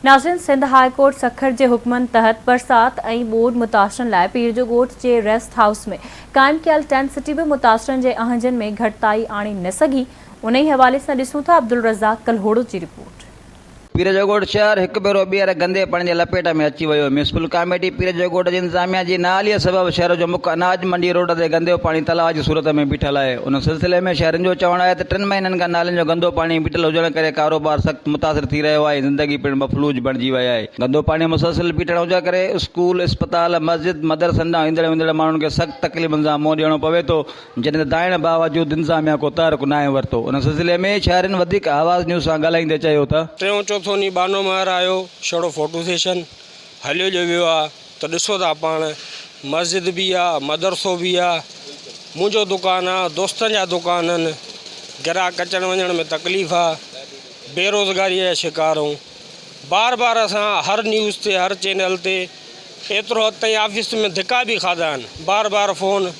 नाज़रीन, Sindh high court Sukkur के हुक्मन तहत बरसात और बोड मुतासरन लाइ पीर जो ॻोठ के रेस्ट हाउस में कायम कयल टेंट सिटी भी मुतासरन के अहंजन में घटताई आणी न सघी। उन ही हवाले से ॾिसूं था अब्दुल रज़ाक कलहोड़ो की रिपोर्ट। पीर जो ॻोठ शहर एक भेरो ॿीहर गंदे पानी के लपेट में अची वियो। म्यूनिसिपल कमेटी पीर जो ॻोठ जी इंतजामिया की नालीअ सबब शहर जो मुख्य अनाज मंडी रोड से गंदे पानी तलाव की सूरत में बीठल है। उन सिलसिले में शहरन जो चवण है 3 महीनन का नालन जो गंदो पानी बीठल हुजण करे कारोबार सख्त मुतासिर थी रहो है। जिंदगी पिण मफलूज बणजी वई है। गंदो पानी मुसलसिल बीठण हुजण करे स्कूल, अस्पताल, मस्जिद, मदरसन ईंदड़ विंदड़ माण्हुनि खे सख्त तकलीफ़ुनि सां मुंहुं ॾियणो पवे थो, जिन दाइण बावजूद इंतजामिया को तर्क न वरितो। उन सिलसिले में शहरन वधीक आवाज़ न्यूज़ सां ॻाल्हाईंदे चयो त 3-4 आयो छड़ो फोटो सेशन हलियो जो वियो आहे त ॾिसो था पाण मस्जिद भी आहे, मदरसो भी आहे, मुंहिंजो दुकान आहे, दोस्तनि जा दुकान आहिनि, ग्राहक अचण वञण में तकलीफ़ आहे, बेरोज़गारी जा शिकार हूं। बार बार असां हर न्यूज़ ते हर चैनल ते एतिरो हद ताईं ऑफिस में धिका भी खाधा आहिनि, बार बार फ़ोन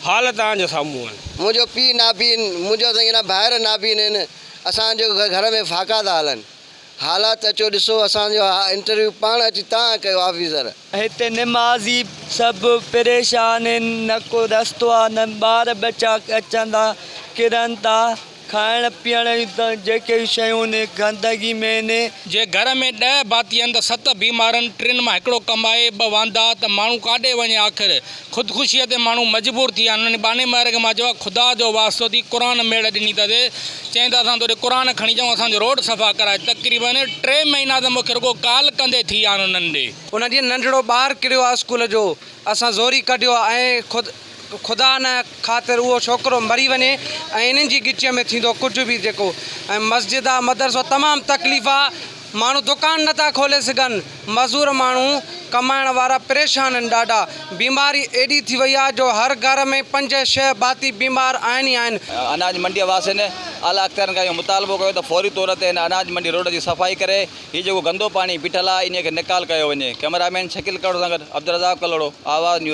हाल तव्हांजे साम्हूं आहिनि। मुंहिंजो पीउ ना पीउ, मुंहिंजो त हींअर ॿाहिरि ना पीउ आहिनि, असांजो घर में फाका था हलनि। हालात अचो ॾिसो, असांजो इंटरव्यू पाण अची तव्हां कयो ऑफिसर। हिते नमाज़ी सभु परेशान आहिनि, न को रस्तो आहे, न ॿार बच्चा अचनि था किरनि था, खाइण पीअण जी जेके शयूं आहिनि गंदगी में आहिनि। जे घर में 10 भाती आहिनि त 7 बीमार आहिनि, 3 मां हिकिड़ो कमाए 2 वांदा, त माण्हू काॾे वञे। आख़िर ख़ुदकुशीअ ते माण्हू मजबूर थी विया आहिनि। बाने मारे खे मां चवां ख़ुदा जो वास्तो थी क़ुर मेड़ ॾिनी अथसि, चईं था असां तोड़े क़ुर खणी अचूं, असांजो रोड सफ़ा कराए। तक़रीबन 3 महीना त मूंखे रुगो काल कंदे थी विया आहिनि उन्हनि ॾे। उन ॾींहुं नंढड़ो ॿारु किरियो आहे स्कूल जो, असां ज़ोरी कढियो आहे ऐं ख़ुदा न ख़ातिर उहो छोकिरो मरी वञे ऐं इन्हनि जी गिचीअ में थींदो कुझु बि जेको। ऐं मस्जिद आहे, मदरसो, तमामु तकलीफ़ आहे। माण्हू दुकान नथा खोले सघनि, मज़दूर माण्हू कमाइण वारा परेशान आहिनि ॾाढा। बीमारी एॾी थी वई आहे जो हर घर में 5-6 भाती बीमार आहिनि ई आहिनि। अनाज मंडी वासियुनि आला अख़्तियारनि खां इहो मुतालबो कयो त फौरी तौर ते अनाज मंडी रोड की सफ़ाई करे हीउ जेको गंदो पानी बीठल आहे इन खे निकाल कयो वञे। कैमरामैन शकील करोड़ सां गॾु अब्दुल रज़ाक कलोड़ो, आवाज़ न्यूज़।